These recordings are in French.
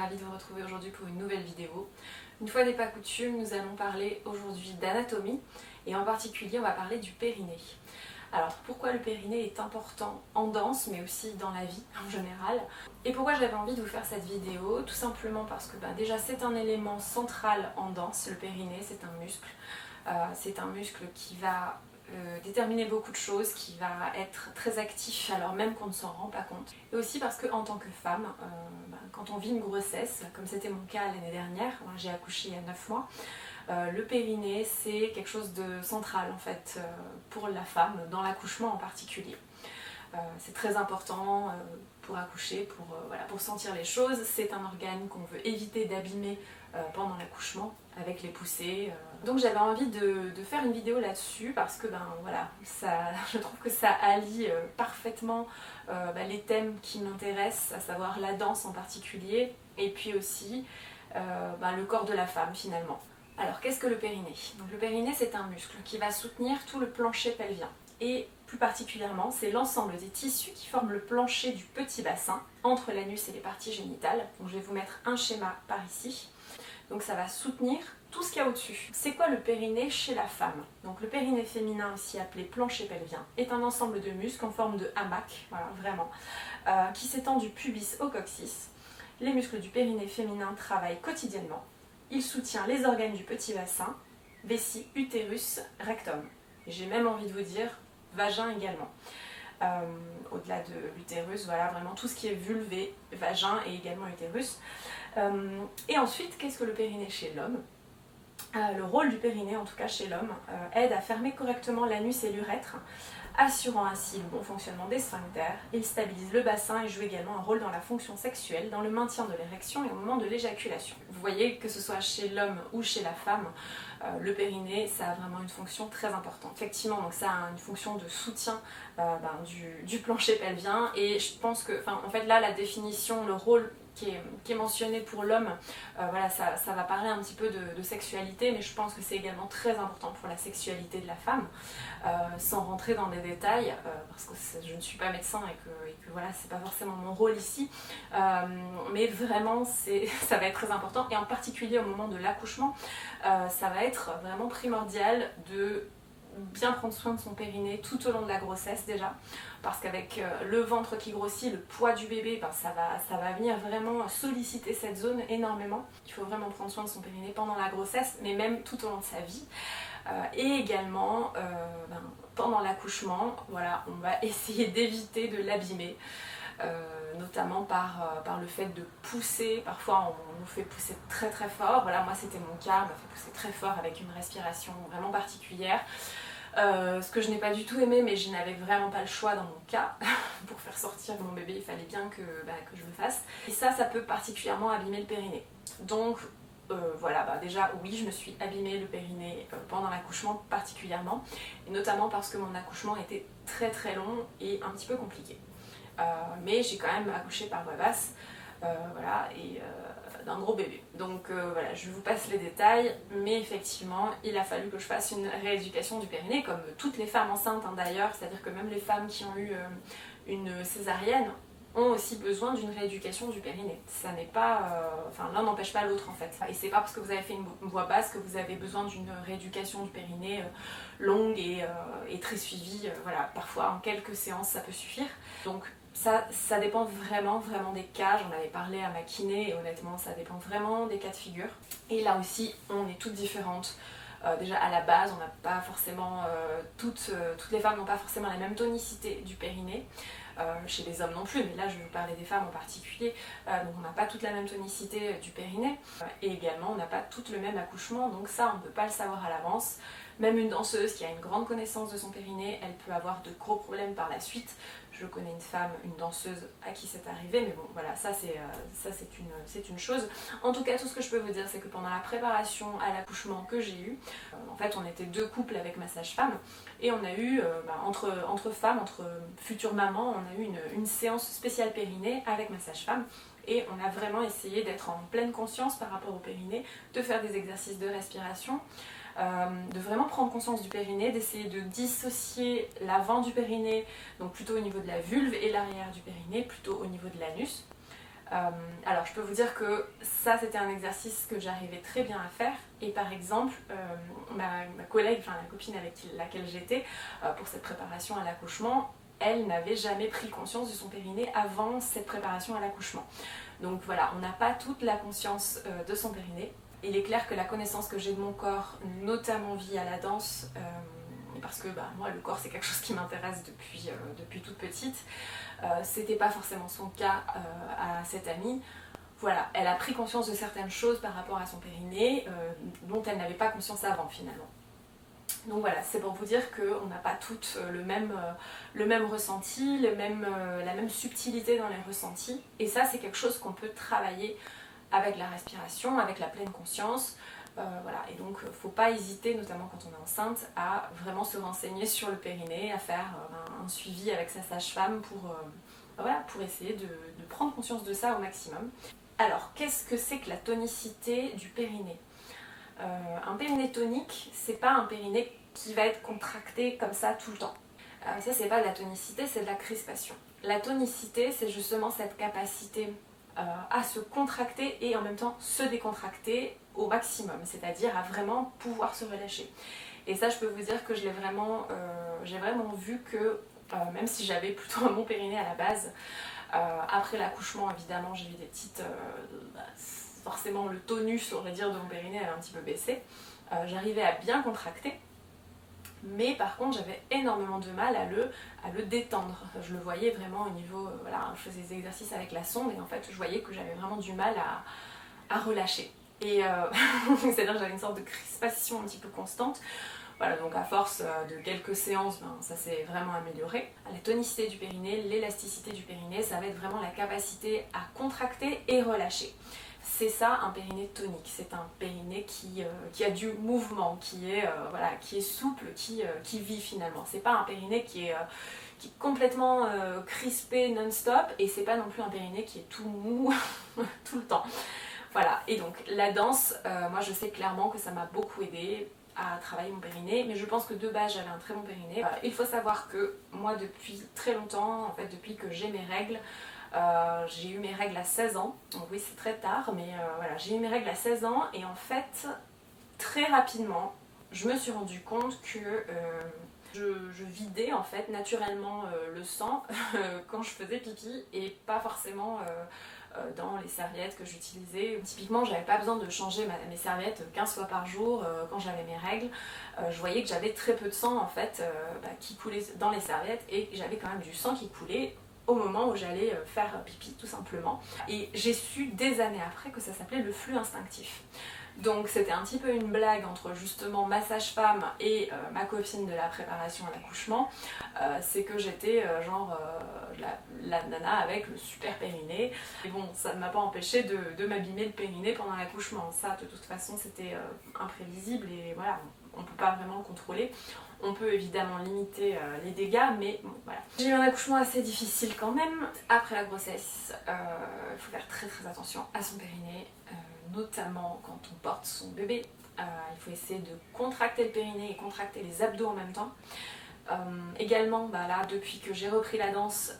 ravie de vous retrouver aujourd'hui pour une nouvelle vidéo. Une fois n'est pas coutume, nous allons parler aujourd'hui d'anatomie et en particulier on va parler du périnée. Alors pourquoi le périnée est important en danse mais aussi dans la vie en général, et pourquoi j'avais envie de vous faire cette vidéo? Tout simplement parce que déjà c'est un élément central en danse. Le périnée, c'est un muscle qui va déterminer beaucoup de choses, qui va être très actif alors même qu'on ne s'en rend pas compte. Et aussi parce qu'en tant que femme, quand on vit une grossesse, comme c'était mon cas l'année dernière, j'ai accouché il y a 9 mois, le périnée c'est quelque chose de central en fait pour la femme, dans l'accouchement en particulier. C'est très important pour accoucher, pour sentir les choses. C'est un organe qu'on veut éviter d'abîmer pendant l'accouchement avec les poussées. Donc j'avais envie de faire une vidéo là-dessus parce que je trouve que ça allie parfaitement les thèmes qui m'intéressent, à savoir la danse en particulier, et puis aussi le corps de la femme finalement. Alors qu'est-ce que le périnée? Donc, le périnée, c'est un muscle qui va soutenir tout le plancher pelvien. Et plus particulièrement, c'est l'ensemble des tissus qui forment le plancher du petit bassin, entre l'anus et les parties génitales. Donc je vais vous mettre un schéma par ici. Donc ça va soutenir tout ce qu'il y a au-dessus. C'est quoi le périnée chez la femme? Donc le périnée féminin, aussi appelé plancher pelvien, est un ensemble de muscles en forme de hamac, voilà, vraiment, qui s'étend du pubis au coccyx. Les muscles du périnée féminin travaillent quotidiennement. Il soutient les organes du petit bassin, vessie, utérus, rectum. Et j'ai même envie de vous dire vagin également. Au-delà de l'utérus, voilà, vraiment tout ce qui est vulvé, vagin et également utérus. Et ensuite, qu'est-ce que le périnée chez l'homme? Le rôle du périnée, en tout cas chez l'homme, aide à fermer correctement l'anus et l'urètre, assurant ainsi le bon fonctionnement des sphincters. Il stabilise le bassin et joue également un rôle dans la fonction sexuelle, dans le maintien de l'érection et au moment de l'éjaculation. Vous voyez que ce soit chez l'homme ou chez la femme, le périnée, ça a vraiment une fonction très importante. Effectivement, donc ça a une fonction de soutien du plancher pelvien, et je pense que, en fait là, la définition, le rôle qui est mentionné pour l'homme, ça va parler un petit peu de sexualité, mais je pense que c'est également très important pour la sexualité de la femme, sans rentrer dans des détails, parce que je ne suis pas médecin et que voilà, c'est pas forcément mon rôle ici, mais vraiment ça va être très important, et en particulier au moment de l'accouchement, ça va être vraiment primordial de bien prendre soin de son périnée tout au long de la grossesse déjà, parce qu'avec le ventre qui grossit, le poids du bébé, ça va venir vraiment solliciter cette zone énormément. Il faut vraiment prendre soin de son périnée pendant la grossesse, mais même tout au long de sa vie. Et également pendant l'accouchement, voilà, on va essayer d'éviter de l'abîmer. Notamment par le fait de pousser. Parfois on nous fait pousser très très fort. Voilà, moi c'était mon cas, on m'a fait pousser très fort avec une respiration vraiment particulière. Ce que je n'ai pas du tout aimé, mais je n'avais vraiment pas le choix dans mon cas. Pour faire sortir mon bébé, il fallait bien que je le fasse. Et ça peut particulièrement abîmer le périnée. Donc déjà oui, je me suis abîmé le périnée pendant l'accouchement particulièrement, et notamment parce que mon accouchement était très très long et un petit peu compliqué. Mais j'ai quand même accouché par voie basse, d'un gros bébé. Donc voilà, je vous passe les détails, mais effectivement, il a fallu que je fasse une rééducation du périnée, comme toutes les femmes enceintes d'ailleurs, c'est-à-dire que même les femmes qui ont eu une césarienne ont aussi besoin d'une rééducation du périnée. Ça n'est pas, l'un n'empêche pas l'autre en fait. Et c'est pas parce que vous avez fait une voie basse que vous avez besoin d'une rééducation du périnée longue et très suivie. Voilà, parfois en quelques séances ça peut suffire. Donc ça dépend vraiment des cas. J'en avais parlé à ma kiné et honnêtement ça dépend vraiment des cas de figure. Et là aussi on est toutes différentes. Déjà à la base, on n'a pas forcément, toutes les femmes n'ont pas forcément la même tonicité du périnée, chez les hommes non plus, mais là je vais vous parler des femmes en particulier, donc on n'a pas toute la même tonicité du périnée, et également on n'a pas toutes le même accouchement, donc ça on ne peut pas le savoir à l'avance. Même une danseuse qui a une grande connaissance de son périnée, elle peut avoir de gros problèmes par la suite. Je connais une femme, une danseuse à qui c'est arrivé, mais bon voilà, ça c'est une chose. En tout cas, tout ce que je peux vous dire, c'est que pendant la préparation à l'accouchement que j'ai eu, en fait on était deux couples avec ma sage-femme, et on a eu, entre femmes, entre futures mamans, on a eu une séance spéciale périnée avec ma sage-femme. Et on a vraiment essayé d'être en pleine conscience par rapport au périnée, de faire des exercices de respiration, de vraiment prendre conscience du périnée, d'essayer de dissocier l'avant du périnée, donc plutôt au niveau de la vulve, et l'arrière du périnée, plutôt au niveau de l'anus. Alors je peux vous dire que ça c'était un exercice que j'arrivais très bien à faire, et par exemple ma collègue, enfin la copine avec laquelle j'étais pour cette préparation à l'accouchement, elle n'avait jamais pris conscience de son périnée avant cette préparation à l'accouchement. Donc voilà, on n'a pas toute la conscience de son périnée. Il est clair que la connaissance que j'ai de mon corps, notamment via la danse, parce que moi le corps c'est quelque chose qui m'intéresse depuis toute petite, c'était pas forcément son cas à cette amie. Voilà, elle a pris conscience de certaines choses par rapport à son périnée dont elle n'avait pas conscience avant finalement. Donc voilà, c'est pour vous dire qu'on n'a pas toutes le même ressenti, la même subtilité dans les ressentis. Et ça, c'est quelque chose qu'on peut travailler avec la respiration, avec la pleine conscience. Voilà. Et donc, il ne faut pas hésiter, notamment quand on est enceinte, à vraiment se renseigner sur le périnée, à faire un suivi avec sa sage-femme pour essayer de prendre conscience de ça au maximum. Alors, qu'est-ce que c'est que la tonicité du périnée ? Un périnée tonique, c'est pas un périnée qui va être contracté comme ça tout le temps. Ça, c'est pas de la tonicité, c'est de la crispation. La tonicité, c'est justement cette capacité à se contracter et en même temps se décontracter au maximum, c'est-à-dire à vraiment pouvoir se relâcher. Et ça, je peux vous dire que j'ai vraiment vu que, même si j'avais plutôt un bon périnée à la base, après l'accouchement, évidemment, j'ai eu des petites... forcément, le tonus, on va dire, de mon périnée, elle a un petit peu baissé. J'arrivais à bien contracter, mais par contre, j'avais énormément de mal à le détendre. Je le voyais vraiment au niveau... voilà, je faisais des exercices avec la sonde et en fait, je voyais que j'avais vraiment du mal à relâcher. Et c'est-à-dire que j'avais une sorte de crispation un petit peu constante. Voilà, donc à force de quelques séances, ça s'est vraiment amélioré. La tonicité du périnée, l'élasticité du périnée, ça va être vraiment la capacité à contracter et relâcher. C'est ça un périnée tonique, c'est un périnée qui a du mouvement, qui est souple, qui vit finalement. C'est pas un périnée qui est complètement crispé non-stop, et c'est pas non plus un périnée qui est tout mou tout le temps. Voilà, et donc la danse, moi je sais clairement que ça m'a beaucoup aidée à travailler mon périnée, mais je pense que de base j'avais un très bon périnée. Il faut savoir que moi depuis très longtemps, en fait depuis que j'ai mes règles, j'ai eu mes règles à 16 ans, donc oui c'est très tard, mais voilà, j'ai eu mes règles à 16 ans et en fait très rapidement je me suis rendu compte que je vidais en fait naturellement le sang quand je faisais pipi et pas forcément dans les serviettes que j'utilisais. Typiquement, j'avais pas besoin de changer mes serviettes 15 fois par jour quand j'avais mes règles. Je voyais que j'avais très peu de sang en fait qui coulait dans les serviettes et j'avais quand même du sang qui coulait au moment où j'allais faire pipi tout simplement. Et j'ai su des années après que ça s'appelait le flux instinctif. Donc c'était un petit peu une blague entre justement ma sage-femme et ma copine de la préparation à l'accouchement. C'est que j'étais la nana avec le super périnée. Et bon, ça ne m'a pas empêché de m'abîmer le périnée pendant l'accouchement. Ça, de toute façon, c'était imprévisible et voilà, on ne peut pas vraiment le contrôler. On peut évidemment limiter les dégâts, mais bon, voilà. J'ai eu un accouchement assez difficile quand même. Après la grossesse, il faut faire très très attention à son périnée. Notamment quand on porte son bébé, il faut essayer de contracter le périnée et contracter les abdos en même temps. Également, là, depuis que j'ai repris la danse,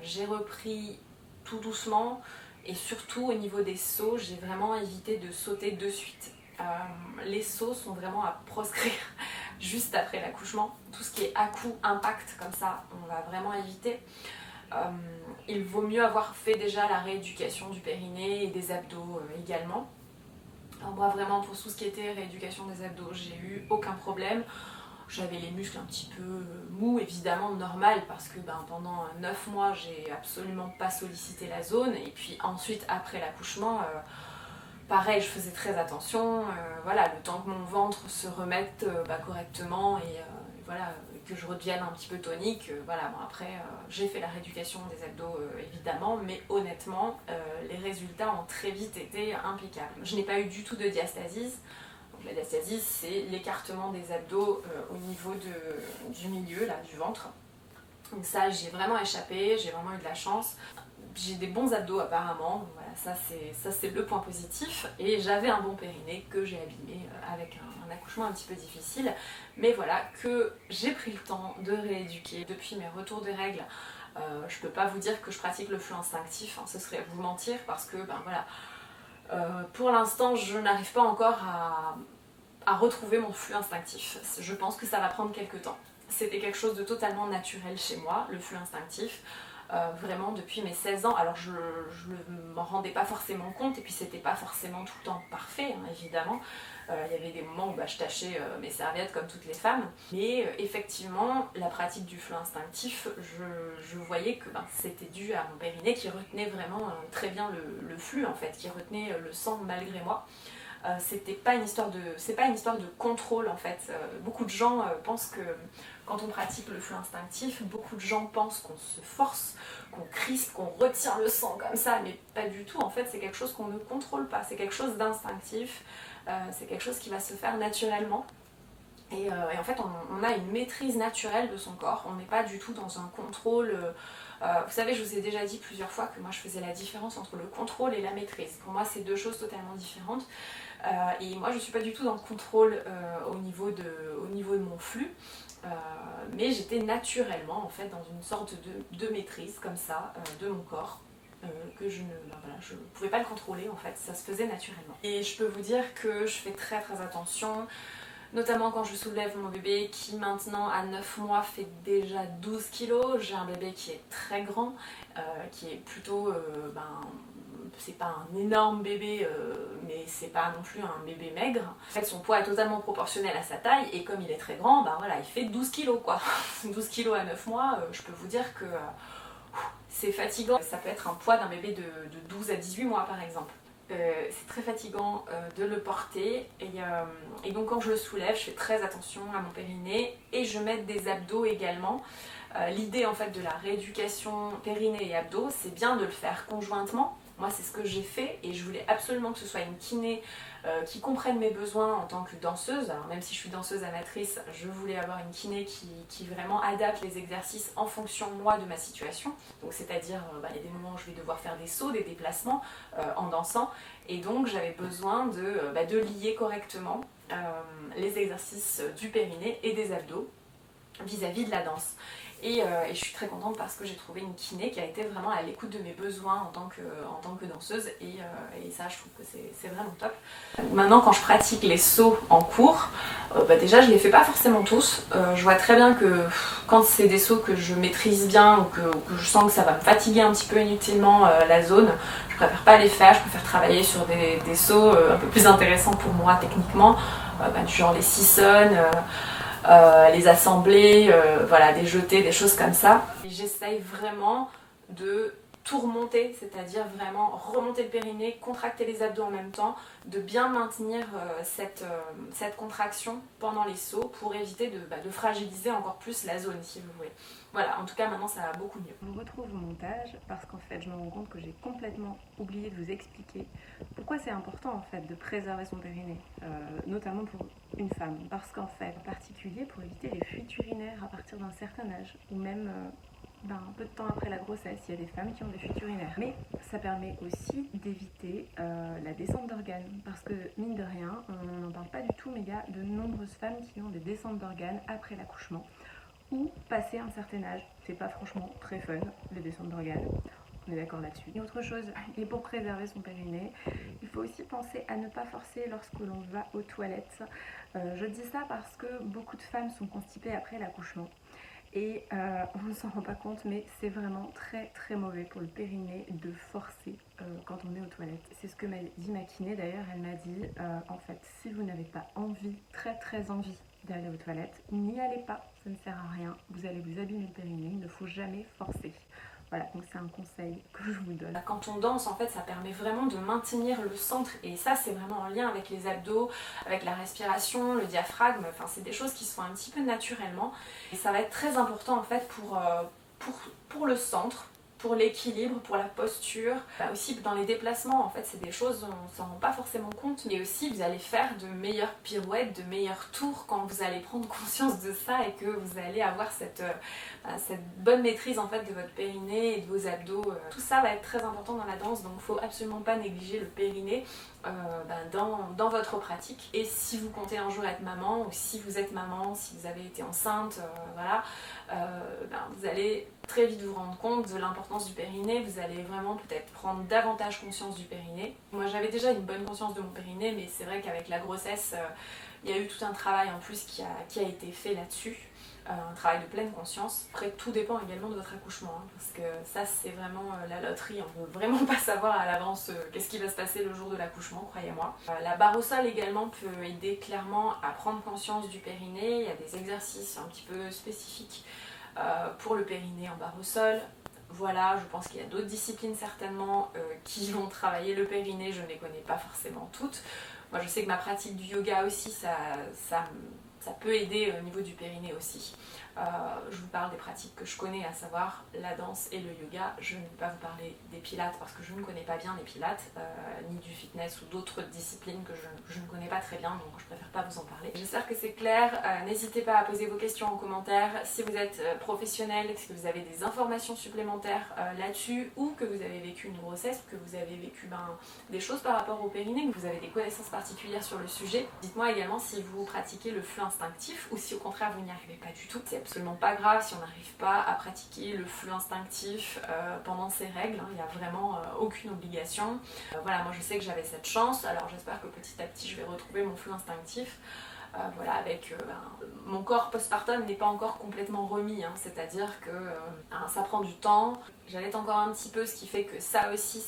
j'ai repris tout doucement et surtout au niveau des sauts, j'ai vraiment évité de sauter de suite. Les sauts sont vraiment à proscrire juste après l'accouchement. Tout ce qui est à-coup, impact comme ça, on va vraiment éviter. Il vaut mieux avoir fait déjà la rééducation du périnée et des abdos également. Alors moi vraiment pour tout ce qui était rééducation des abdos, j'ai eu aucun problème. J'avais les muscles un petit peu mous, évidemment normal, parce que pendant 9 mois j'ai absolument pas sollicité la zone. Et puis ensuite après l'accouchement, pareil, je faisais très attention, voilà, le temps que mon ventre se remette correctement et voilà, que je redevienne un petit peu tonique. Voilà, bon, après, j'ai fait la rééducation des abdos évidemment, mais honnêtement, les résultats ont très vite été impeccables. Je n'ai pas eu du tout de diastasis. Donc, la diastasis, c'est l'écartement des abdos au niveau du milieu, là, du ventre. Donc ça, j'ai vraiment échappé, j'ai vraiment eu de la chance. J'ai des bons abdos apparemment, donc voilà, ça c'est le point positif. Et j'avais un bon périnée que j'ai abîmé avec un accouchement un petit peu difficile. Mais voilà, que j'ai pris le temps de rééduquer depuis mes retours de règles Je peux pas vous dire que je pratique le flux instinctif, hein, ce serait vous mentir parce que ben voilà, pour l'instant je n'arrive pas encore à retrouver mon flux instinctif. Je pense que ça va prendre quelques temps. C'était quelque chose de totalement naturel chez moi, le flux instinctif. Vraiment depuis mes 16 ans, alors je ne m'en rendais pas forcément compte et puis c'était pas forcément tout le temps parfait, hein, évidemment. Il y avait des moments où je tâchais mes serviettes comme toutes les femmes, mais effectivement la pratique du flux instinctif, je voyais que c'était dû à mon périnée qui retenait vraiment très bien le flux en fait, qui retenait le sang malgré moi. C'est pas une histoire de contrôle en fait. Beaucoup de gens pensent que quand on pratique le flux instinctif, beaucoup de gens pensent qu'on se force, qu'on crispe, qu'on retient le sang comme ça, mais pas du tout. En fait, c'est quelque chose qu'on ne contrôle pas, c'est quelque chose d'instinctif, c'est quelque chose qui va se faire naturellement. Et en fait, on a une maîtrise naturelle de son corps, on n'est pas du tout dans un contrôle. Vous savez, je vous ai déjà dit plusieurs fois que moi je faisais la différence entre le contrôle et la maîtrise. Pour moi, c'est deux choses totalement différentes. Et moi, je ne suis pas du tout dans le contrôle au niveau de mon flux. Mais j'étais naturellement en fait dans une sorte de maîtrise comme ça de mon corps. Que je ne pouvais pas le contrôler en fait, ça se faisait naturellement. Et je peux vous dire que je fais très très attention, notamment quand je soulève mon bébé qui maintenant à 9 mois fait déjà 12 kilos. J'ai un bébé qui est très grand, qui est plutôt, c'est pas un énorme bébé, mais c'est pas non plus un bébé maigre. En fait, son poids est totalement proportionnel à sa taille et comme il est très grand, il fait 12 kilos quoi. 12 kilos à 9 mois, je peux vous dire que c'est fatigant. Ça peut être un poids d'un bébé de 12 à 18 mois par exemple. C'est très fatigant de le porter et donc quand je le soulève, je fais très attention à mon périnée et je mets des abdos également. L'idée en fait de la rééducation périnée et abdos, c'est bien de le faire conjointement. Moi, c'est ce que j'ai fait et je voulais absolument que ce soit une kiné qui comprenne mes besoins en tant que danseuse. Alors même si je suis danseuse amatrice, je voulais avoir une kiné qui vraiment adapte les exercices en fonction moi de ma situation. Donc c'est-à-dire, il y a des moments où je vais devoir faire des sauts, des déplacements en dansant. Et donc j'avais besoin de lier correctement les exercices du périnée et des abdos vis-à-vis de la danse. Et je suis très contente parce que j'ai trouvé une kiné qui a été vraiment à l'écoute de mes besoins en tant que danseuse et ça je trouve que c'est vraiment top. Maintenant quand je pratique les sauts en cours, déjà je les fais pas forcément tous. Je vois très bien que quand c'est des sauts que je maîtrise bien ou que je sens que ça va me fatiguer un petit peu inutilement la zone, je préfère pas les faire, je préfère travailler sur des sauts un peu plus intéressants pour moi techniquement, du genre les sissons, les assemblées, des jetés, des choses comme ça. J'essaye vraiment de tout remonter, c'est-à-dire vraiment remonter le périnée, contracter les abdos en même temps, de bien maintenir cette contraction pendant les sauts pour éviter de fragiliser encore plus la zone si vous voulez. Voilà, en tout cas maintenant ça va beaucoup mieux. On retrouve au montage parce qu'en fait je me rends compte que j'ai complètement oublié de vous expliquer pourquoi c'est important en fait de préserver son périnée, notamment pour une femme. Parce qu'en fait, en particulier pour éviter les fuites urinaires à partir d'un certain âge ou même un peu de temps après la grossesse, il y a des femmes qui ont des fuites urinaires. Mais ça permet aussi d'éviter la descente d'organes parce que mine de rien, on n'en parle pas du tout mais il y a de nombreuses femmes qui ont des descentes d'organes après l'accouchement ou passer un certain âge. C'est pas franchement très fun, les descentes d'organes. On est d'accord là-dessus. Et autre chose, et pour préserver son périnée, il faut aussi penser à ne pas forcer lorsque l'on va aux toilettes. Je dis ça parce que beaucoup de femmes sont constipées après l'accouchement. Et on ne s'en rend pas compte, mais c'est vraiment très très mauvais pour le périnée de forcer quand on est aux toilettes. C'est ce que m'a dit ma kiné d'ailleurs. Elle m'a dit, en fait, si vous n'avez pas envie, très très envie d'aller aux toilettes, n'y allez pas, ça ne sert à rien, vous allez vous abîmer le périnée, il ne faut jamais forcer. Voilà, donc c'est un conseil que je vous donne. Quand on danse, en fait, ça permet vraiment de maintenir le centre et ça, c'est vraiment en lien avec les abdos, avec la respiration, le diaphragme, enfin, c'est des choses qui se font un petit peu naturellement et ça va être très important en fait pour le centre, pour l'équilibre, pour la posture. Aussi dans les déplacements, en fait, c'est des choses dont on ne s'en rend pas forcément compte. Mais aussi, vous allez faire de meilleures pirouettes, de meilleurs tours quand vous allez prendre conscience de ça et que vous allez avoir cette bonne maîtrise en fait de votre périnée et de vos abdos. Tout ça va être très important dans la danse, donc il ne faut absolument pas négliger le périnée. dans votre pratique. Et si vous comptez un jour être maman, ou si vous êtes maman, si vous avez été enceinte, vous allez très vite vous rendre compte de l'importance du périnée. Vous allez vraiment peut-être prendre davantage conscience du périnée. Moi j'avais déjà une bonne conscience de mon périnée, mais c'est vrai qu'avec la grossesse, il y a eu tout un travail en plus qui a été fait là-dessus. Un travail de pleine conscience. Après, tout dépend également de votre accouchement, hein, parce que ça, c'est vraiment la loterie. On ne peut vraiment pas savoir à l'avance qu'est-ce qui va se passer le jour de l'accouchement, croyez-moi. La barre au sol également peut aider clairement à prendre conscience du périnée. Il y a des exercices un petit peu spécifiques pour le périnée en barre au sol. Voilà, je pense qu'il y a d'autres disciplines certainement qui vont travailler le périnée. Je ne les connais pas forcément toutes. Moi, je sais que ma pratique du yoga aussi, ça peut aider au niveau du périnée aussi. Je vous parle des pratiques que je connais, à savoir la danse et le yoga. Je ne vais pas vous parler des pilates parce que je ne connais pas bien les pilates, ni du fitness ou d'autres disciplines que je ne connais pas très bien, donc je préfère pas vous en parler. J'espère que c'est clair. N'hésitez pas à poser vos questions en commentaire. Si vous êtes professionnel, si vous avez des informations supplémentaires là-dessus, ou que vous avez vécu une grossesse, que vous avez vécu des choses par rapport au périnée, que vous avez des connaissances particulières sur le sujet, dites-moi également si vous pratiquez le flux instinctif ou si au contraire vous n'y arrivez pas du tout. C'est absolument pas grave si on n'arrive pas à pratiquer le flux instinctif pendant ces règles, hein. Il n'y a vraiment aucune obligation. Voilà, moi je sais que j'avais cette chance, alors j'espère que petit à petit je vais retrouver mon flux instinctif. Mon corps postpartum n'est pas encore complètement remis, hein, c'est-à-dire que ça prend du temps. J'allaite encore un petit peu, ce qui fait que ça aussi,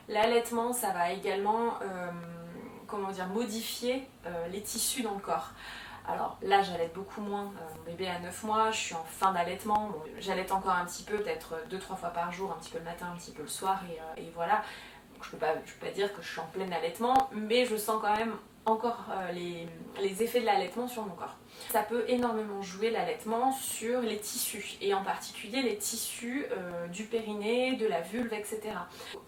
l'allaitement, ça va également modifier les tissus dans le corps. Alors là, j'allaite beaucoup moins. Mon bébé a 9 mois, je suis en fin d'allaitement. Bon, j'allaite encore un petit peu, peut-être 2-3 fois par jour, un petit peu le matin, un petit peu le soir, et voilà. Donc, je peux pas dire que je suis en plein allaitement, mais je sens quand même encore les effets de l'allaitement sur mon corps. Ça peut énormément jouer l'allaitement sur les tissus, et en particulier les tissus du périnée, de la vulve, etc.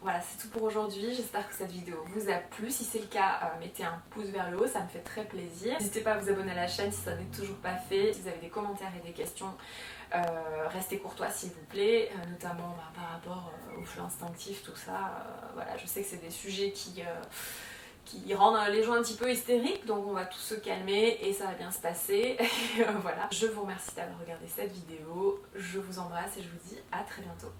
Voilà, c'est tout pour aujourd'hui. J'espère que cette vidéo vous a plu. Si c'est le cas, mettez un pouce vers le haut, ça me fait très plaisir. N'hésitez pas à vous abonner à la chaîne si ça n'est toujours pas fait. Si vous avez des commentaires et des questions, restez courtois s'il vous plaît, notamment par rapport au flux instinctif, tout ça. Voilà, je sais que c'est des sujets qui rendent les gens un petit peu hystériques, donc on va tous se calmer et ça va bien se passer. Voilà, je vous remercie d'avoir regardé cette vidéo, je vous embrasse et je vous dis à très bientôt.